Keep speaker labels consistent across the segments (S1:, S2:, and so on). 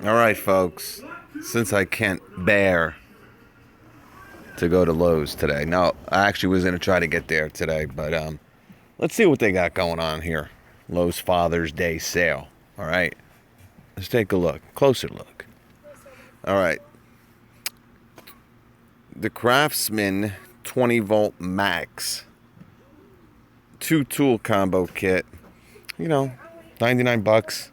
S1: All right, folks. Since I can't bear to go to Lowe's today, no, I actually was gonna try to get there today, but let's see what they got going on here. Lowe's Father's Day sale. All right, let's take a look, closer look. All right, the Craftsman 20-volt Max 2-tool combo kit. 99 bucks.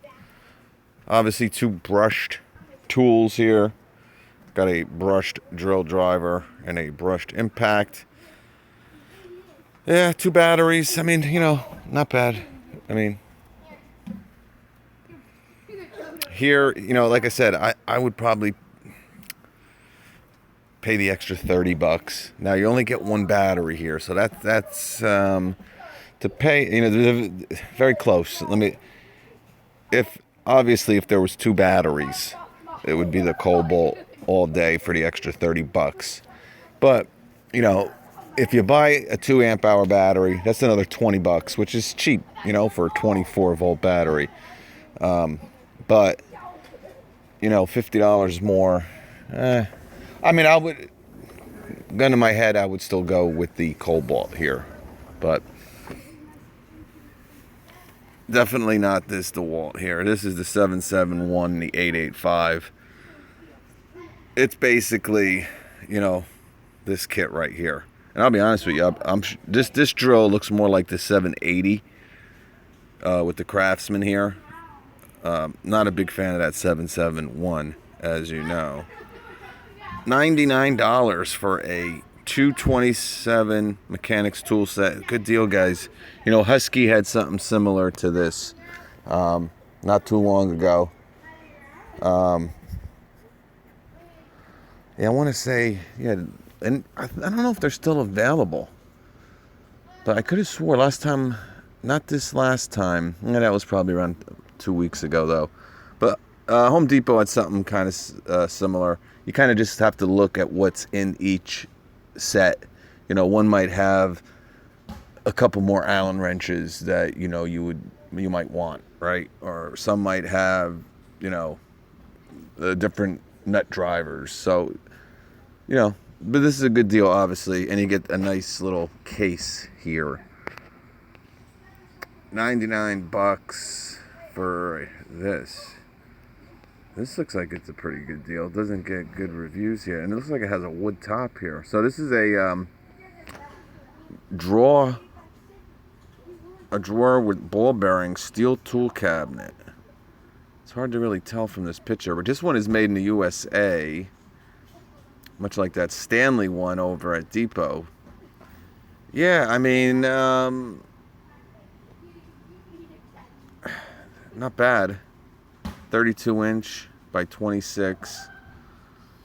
S1: Obviously, 2 brushed tools here. Got a brushed drill driver and a brushed impact. Yeah, 2 batteries. I mean, not bad. I mean, here, like I said, I would probably pay the extra 30 bucks. Now, you only get 1 battery here, so that's to pay, very close. If there was 2 batteries, it would be the Cobalt all day for the extra 30 bucks. But, if you buy a 2 amp hour battery, that's another 20 bucks, which is cheap, for a 24 volt battery. But, $50 more. I mean, gun to my head, I would still go with the Cobalt here. But definitely not this DeWalt here. This is the 771, the 885. It's basically, this kit right here. And I'll be honest with you, this drill looks more like the 780 with the Craftsman here. Not a big fan of that 771, as you know. $99 for a 227 mechanics tool set. Good deal, guys. Husky had something similar to this not too long ago. Yeah, I want to say, and I don't know if they're still available, but I could have swore not this last time. Yeah, that was probably around 2 weeks ago, though. But Home Depot had something kind of similar. You kind of just have to look at what's in each set. One might have a couple more Allen wrenches that you might want, right? Or some might have different nut drivers. So but this is a good deal, obviously, and you get a nice little case here. 99 bucks for this. This looks like it's a pretty good deal. It doesn't get good reviews here. And it looks like it has a wood top here. So this is a drawer with ball bearing steel tool cabinet. It's hard to really tell from this picture, but this one is made in the USA, much like that Stanley one over at Depot. Yeah, I mean, not bad. 32 inch by 26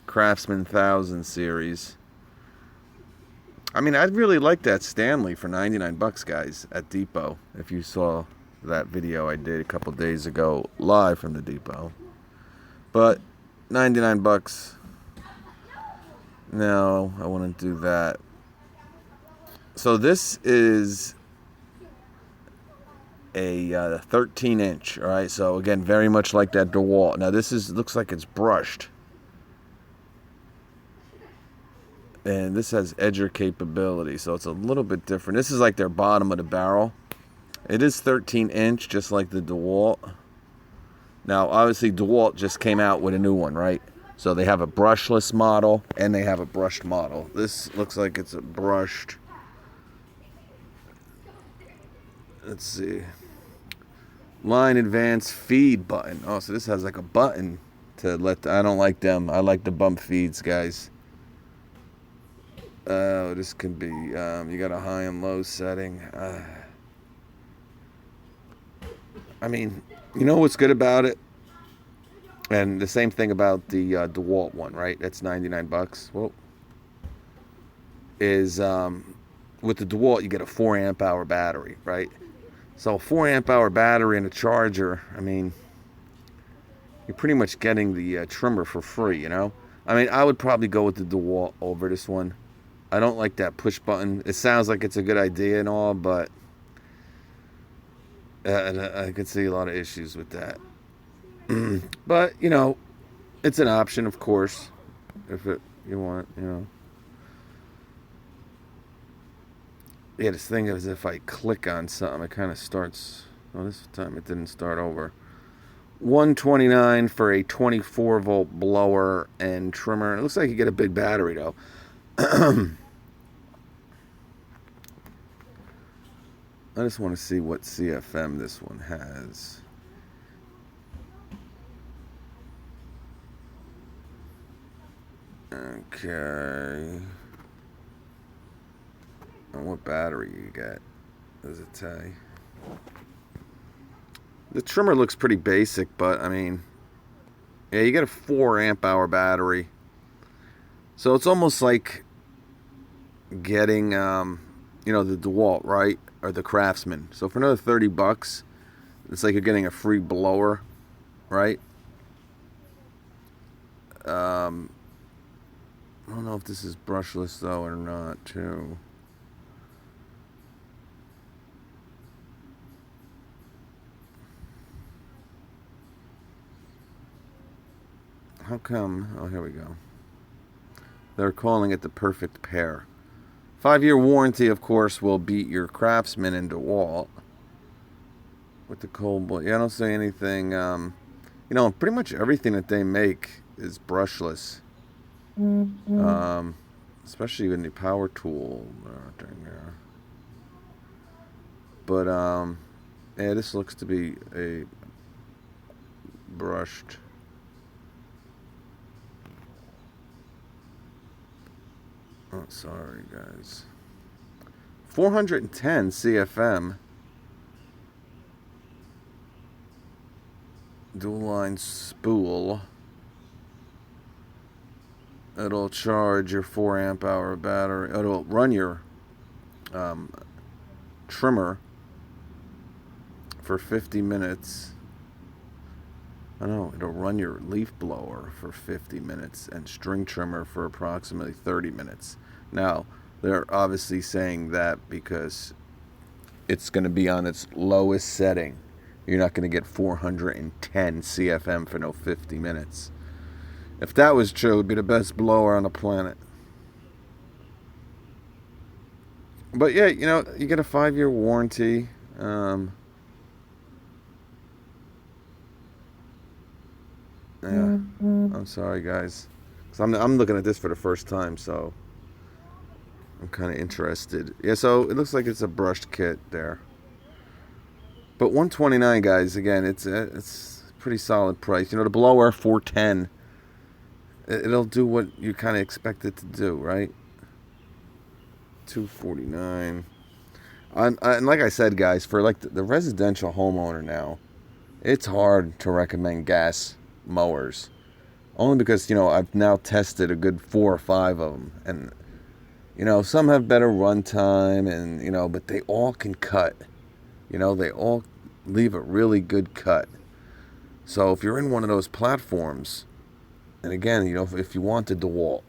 S1: Craftsman 1000 series. I mean, I'd really like that Stanley for 99 bucks, guys, at Depot. If you saw that video I did a couple days ago live from the Depot. But 99 bucks. No, I wouldn't do that. So this is a 13 inch, all right? So again, very much like that DeWalt. Now this looks like it's brushed. And this has edger capability, so it's a little bit different. This is like their bottom of the barrel. It is 13 inch, just like the DeWalt. Now, obviously, DeWalt just came out with a new one, right? So they have a brushless model, and they have a brushed model. This looks like it's a brushed. Let's see. Line advance feed button. Oh, so this has like a button to let. I don't like them. I like the bump feeds, guys. This can be. You got a high and low setting. I mean, what's good about it? And the same thing about the DeWalt one, right? That's 99 bucks. Well, is with the DeWalt you get a 4 amp hour battery, right? So a 4 amp hour battery and a charger, I mean, you're pretty much getting the trimmer for free, I mean, I would probably go with the DeWalt over this one. I don't like that push button. It sounds like it's a good idea and all, but I could see a lot of issues with that. But, It's an option, of course, if you want, Yeah, this thing is if I click on something, it kind of starts. Oh, this time it didn't start over. 129 for a 24 volt blower and trimmer. It looks like you get a big battery though. I just want to see what CFM this one has. Okay. And what battery you get? Does it say? The trimmer looks pretty basic, but I mean, yeah, you get a 4 amp hour battery. So it's almost like getting, the DeWalt, right? Or the Craftsman. So for another $30, it's like you're getting a free blower, right? I don't know if this is brushless though or not, too. How come? Oh, here we go. They're calling it the perfect pair. 5-year warranty, of course, will beat your Craftsman and DeWalt. With the cold boy. Yeah, I don't say anything. Pretty much everything that they make is brushless. Especially in the power tool thing there. But, yeah, this looks to be a brushed. Oh, sorry, guys. 410 CFM. Dual line spool. It'll charge your 4 amp hour battery. It'll run your trimmer for 50 minutes. I know, it'll run your leaf blower for 50 minutes and string trimmer for approximately 30 minutes. Now, they're obviously saying that because it's going to be on its lowest setting. You're not going to get 410 CFM for no 50 minutes. If that was true, it would be the best blower on the planet. But yeah, you get a 5-year warranty. Yeah, I'm sorry, guys. 'Cause I'm looking at this for the first time, so I'm kind of interested. Yeah, so it looks like it's a brushed kit there. But 129, guys. Again, it's a pretty solid price. The blower 410. It'll do what you kind of expect it to do, right? 249. And like I said, guys, for like the residential homeowner now, it's hard to recommend gas mowers, only because I've now tested a good 4 or 5 of them, and some have better run time, and but they all can cut. They all leave a really good cut. So if you're in one of those platforms, and again, if you want the DeWalt,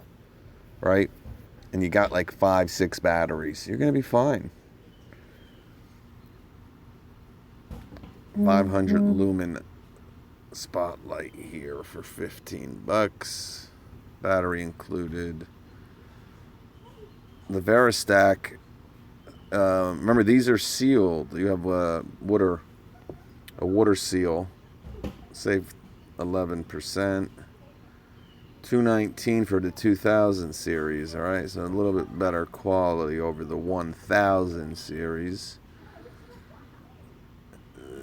S1: right, and you got like 5, 6 batteries, you're gonna be fine. 500 lumen spotlight here for $15, battery included. The Veristack, remember these are sealed. You have a water seal, save 11%. 219 for the 2000 series. All right, so a little bit better quality over the 1000 series.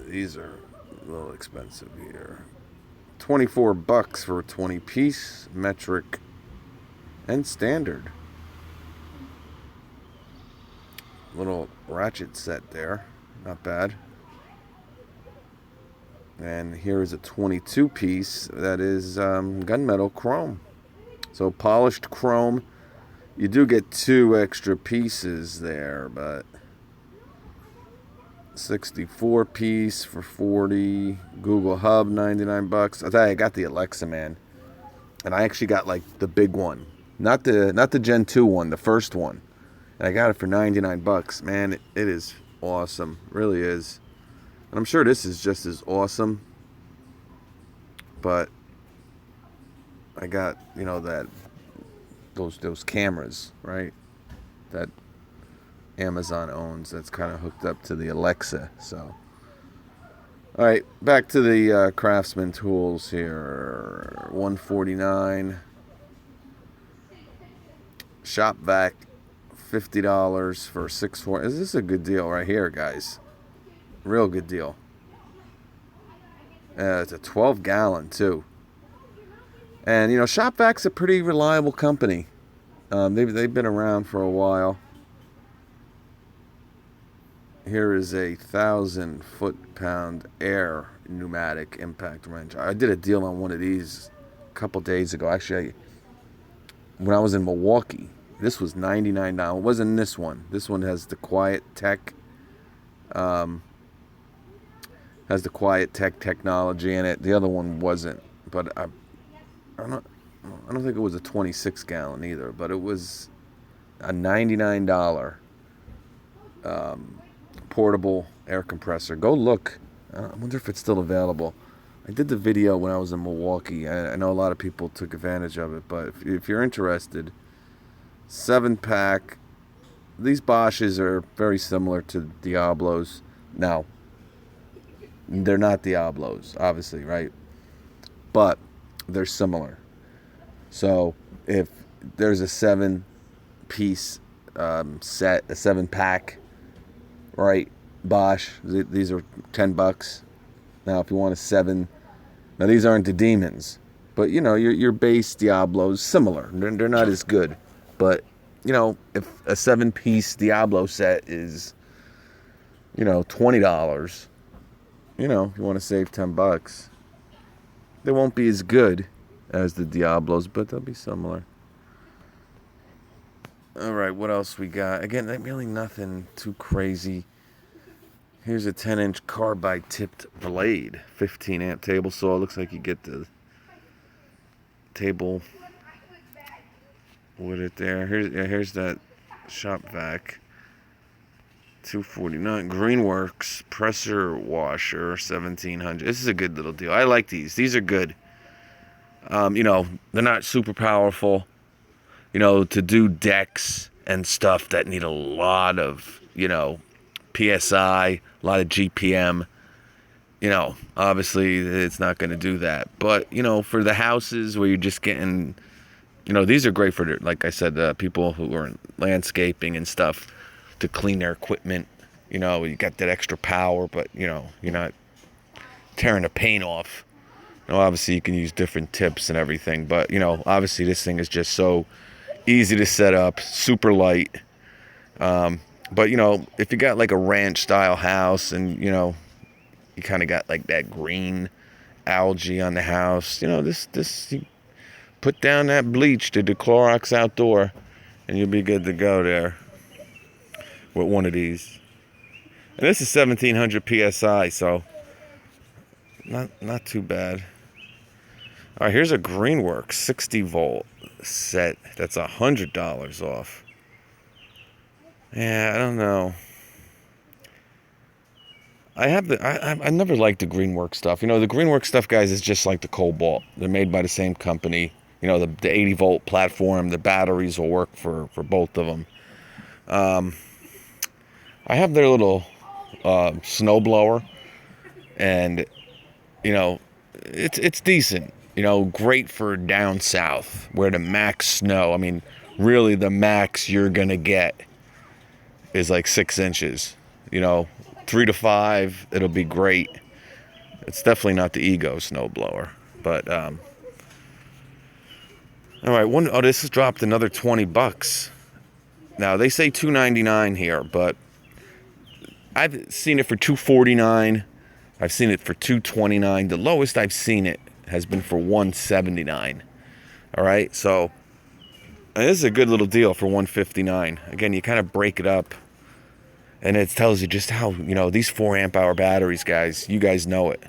S1: These are a little expensive here. $24 for a 20 piece, metric and standard. Little ratchet set there, not bad. And here is a 22 piece that is gunmetal chrome. So polished chrome. You do get 2 extra pieces there, but 64 piece for 40. Google Hub, $99. I tell you, I got the Alexa, man, and I actually got like the big one, not the Gen 2 one, the first one, and I got it for $99. Man, it is awesome, really is, and I'm sure this is just as awesome. But I got, that those cameras, right? That Amazon owns. That's kind of hooked up to the Alexa. So, all right, back to the Craftsman tools here. 149. Shop vac, $50 for 6.4. Is this a good deal right here, guys? Real good deal. It's a 12-gallon too. And Shop vac's a pretty reliable company. They've been around for a while. Here is a 1,000 foot-pound air pneumatic impact wrench. I did a deal on one of these a couple days ago. Actually, when I was in Milwaukee, this was $99. It wasn't this one. This one has the Quiet Tech, technology in it. The other one wasn't. But I don't think it was a 26-gallon either. But it was a $99 portable air compressor. Go look. I wonder if it's still available. I did the video when I was in Milwaukee. I know a lot of people took advantage of it, but if you're interested, 7-pack. These Bosches are very similar to Diablos. Now, they're not Diablos, obviously, right? But they're similar. So if there's a 7-piece set, a 7-pack, right? Bosch, these are $10. Now, if you want a 7, now these aren't the demons, but your base Diablos similar. They're not as good, but if a 7-piece Diablo set is $20, if you want to save $10, they won't be as good as the Diablos, but they'll be similar. All right, what else we got? Again, really nothing too crazy. Here's a 10-inch carbide tipped blade, 15-amp table saw. It looks like you get the table with it there. Here's that shop vac, $249. Greenworks pressure washer, $1,700. This is a good little deal. I like these. These are good. They're not super powerful. To do decks and stuff that need a lot of PSI, a lot of GPM. Obviously it's not going to do that. But for the houses where you're just getting, these are great for, like I said, people who are in landscaping and stuff, to clean their equipment. You got that extra power, but you're not tearing the paint off. Obviously you can use different tips and everything, but obviously this thing is just so easy to set up, super light. But if you got like a ranch style house and you kind of got like that green algae on the house, this you put down that bleach, the Clorox Outdoor, and you'll be good to go there with one of these. And this is 1,700 PSI, so not too bad. All right, here's a Greenworks 60-volt set that's $100 off. Yeah, I don't know. I never liked the Greenworks stuff. The Greenworks stuff, guys, is just like the Cobalt. They're made by the same company. The 80-volt platform, the batteries will work for both of them. I have their little snow blower, and it's decent. Great for down south where the max snow. I mean, really, the max you're gonna get is like 6 inches. 3 to 5, it'll be great. It's definitely not the Ego snowblower, but all right. This has dropped another $20. Now they say $299 here, but I've seen it for $249. I've seen it for $229. The lowest I've seen it has been for $179. All right, so this is a good little deal for $159. Again, you kind of break it up, and it tells you just how these 4-amp-hour batteries, guys. You guys know it.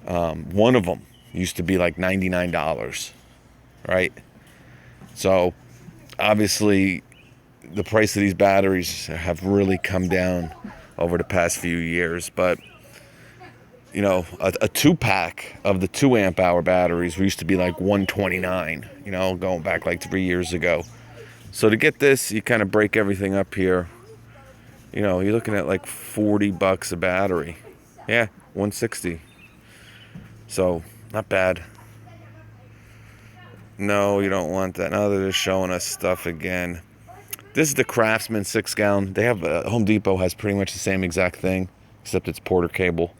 S1: One of them used to be like $99, right? So obviously, the price of these batteries have really come down over the past few years, but you know, a 2-pack of the 2 amp hour batteries used to be like $129, you know, going back like 3 years ago. So to get this, you kind of break everything up here. You know, you're looking at like $40 a battery. Yeah, 160. So, not bad. No, you don't want that. Now they're just showing us stuff again. This is the Craftsman 6-gallon. They have, Home Depot has pretty much the same exact thing, except it's Porter cable.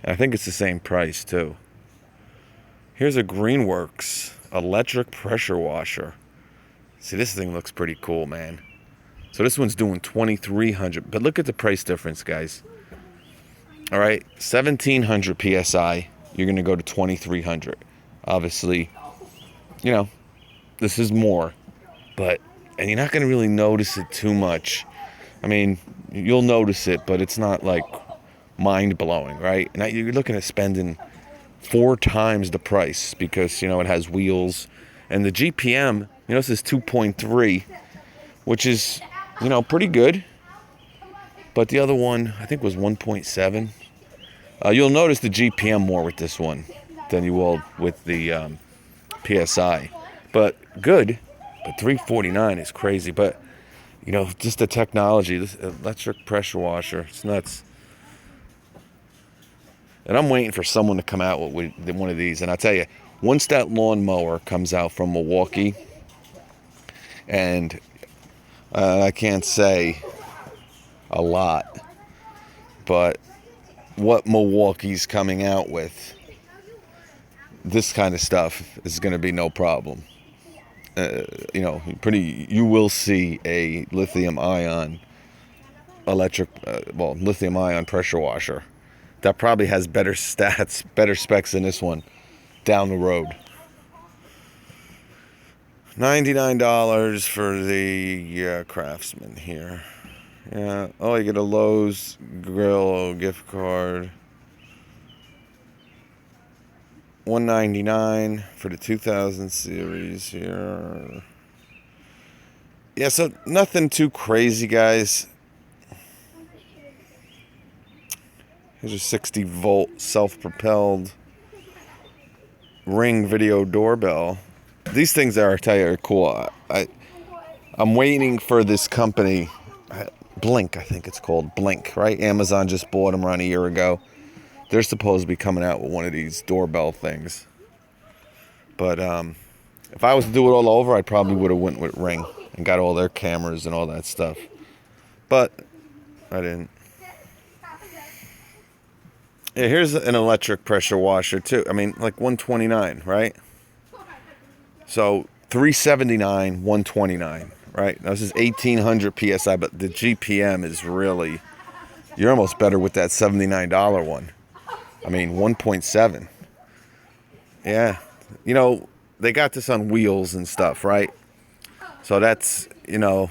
S1: And I think it's the same price, too. Here's a Greenworks electric pressure washer. See, this thing looks pretty cool, man. So this one's doing $2,300. But look at the price difference, guys. All right, 1,700 PSI. You're going to go to 2,300. Obviously, you know, this is more. And you're not going to really notice it too much. I mean, you'll notice it, but it's not like mind-blowing, right? And you're looking at spending 4 times the price because, you know, it has wheels. And the GPM, you know, this is 2.3, which is, you know, pretty good. But the other one, I think, was 1.7. You'll notice the GPM more with this one than you will with the PSI. But good. But $349 is crazy. But, you know, just the technology, this electric pressure washer, it's nuts. And I'm waiting for someone to come out with one of these. And I'll tell you, once that lawnmower comes out from Milwaukee, and I can't say a lot, but what Milwaukee's coming out with, this kind of stuff is going to be no problem. You know, you will see a lithium-ion lithium-ion pressure washer that probably has better stats, better specs than this one down the road. $99 for the Craftsman here. Yeah. Oh, you get a Lowe's grill gift card. $199 for the 2000 series here. Yeah, so nothing too crazy, guys. Here's a 60-volt self-propelled Ring video doorbell. These things I tell you, are cool. I'm waiting for this company, Blink, I think it's called Blink, right? Amazon just bought them around a year ago. They're supposed to be coming out with one of these doorbell things. But if I was to do it all over, I probably would have went with Ring and got all their cameras and all that stuff. But I didn't. Yeah, here's an electric pressure washer too. I mean, like $129, right? So $379, $129, right? Now this is 1,800 PSI, but the GPM is really, you're almost better with that $79 one. I mean, 1.7. Yeah. You know, they got this on wheels and stuff, right? So that's, you know,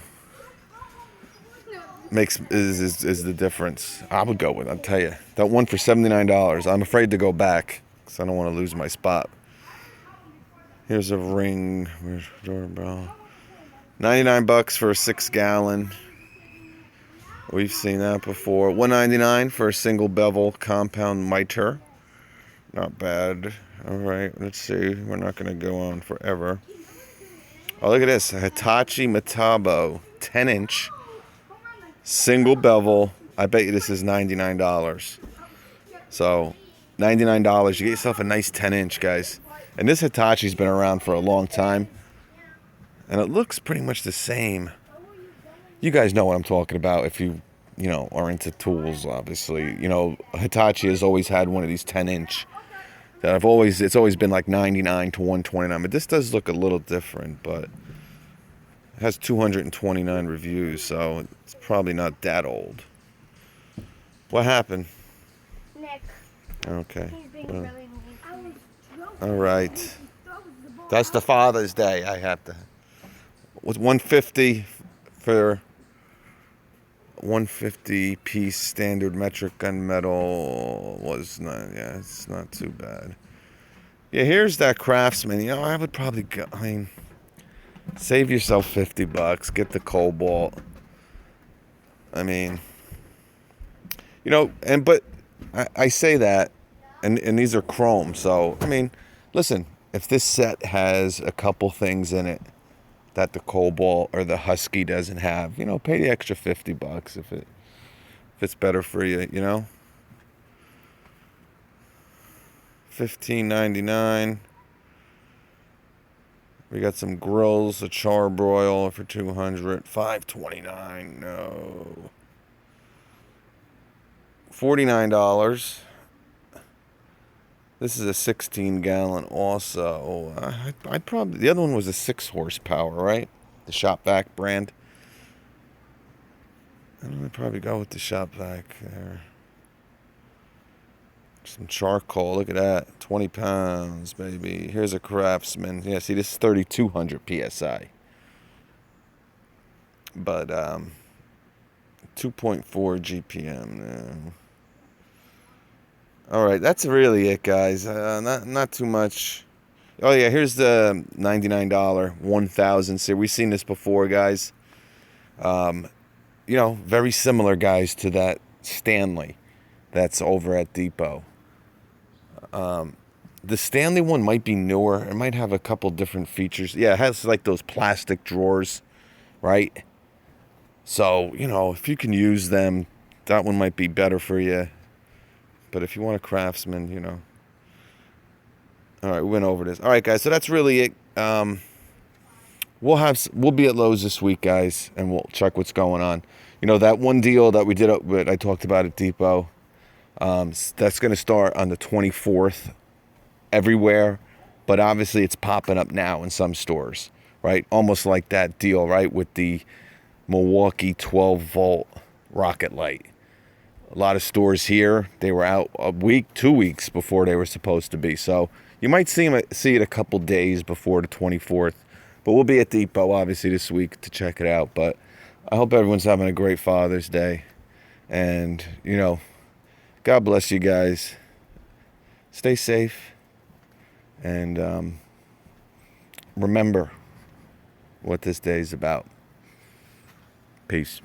S1: is the difference. I would go with, I'll tell you. That one for $79. I'm afraid to go back because I don't want to lose my spot. Here's a Ring. Where's the doorbell? $99 for a 6-gallon. We've seen that before. $199 for a single bevel compound miter. Not bad. All right, let's see. We're not going to go on forever. Oh, look at this. A Hitachi Metabo 10-inch single bevel. I bet you this is $99. So, $99. You get yourself a nice 10-inch, guys. And this Hitachi's been around for a long time. And it looks pretty much the same. You guys know what I'm talking about if you know, are into tools, obviously. You know, Hitachi has always had one of these 10-inch that it's always been like $99 to $129. But this does look a little different, but it has 229 reviews, so it's probably not that old. What happened?
S2: Nick.
S1: Okay.
S2: He's being really mean.
S1: All right. That's the Father's Day. I have to. With 150 for 150 piece standard metric gunmetal was not. Yeah, it's not too bad. Yeah, here's that Craftsman. You know, I would probably go. I mean, save yourself $50. Get the Cobalt. I mean, you know, but I say that, and these are chrome. So I mean, listen, if this set has a couple things in it that the Cobalt or the Husky doesn't have, pay the extra $50 if it's better for you, $15.99. We got some grills, a charbroil for $200, $5.29. No, $49. This is a 16-gallon also. I'd probably, the other one was a 6 horsepower, right? The Shop Vac brand. I'd probably go with the Shop Vac there. Some charcoal. Look at that. 20 pounds, baby. Here's a Craftsman. Yeah, see, this is 3,200 PSI. But 2.4 GPM now. All right, that's really it, guys. Not too much. Oh yeah, here's the $99 1000 series. We've seen this before, guys. Very similar, guys, to that Stanley that's over at Depot. The Stanley one might be newer. It might have a couple different features. Yeah, it has like those plastic drawers, right? So, if you can use them, that one might be better for you. But if you want a Craftsman, All right, we went over this. All right, guys, so that's really it. We'll be at Lowe's this week, guys, and we'll check what's going on. That one deal that we did, I talked about at Depot, that's going to start on the 24th everywhere, but obviously it's popping up now in some stores, right? Almost like that deal, right, with the Milwaukee 12-volt rocket light. A lot of stores here, they were out a week, 2 weeks before they were supposed to be. So you might see it a couple days before the 24th. But we'll be at Depot, obviously, this week to check it out. But I hope everyone's having a great Father's Day. And, God bless you guys. Stay safe. And remember what this day is about. Peace.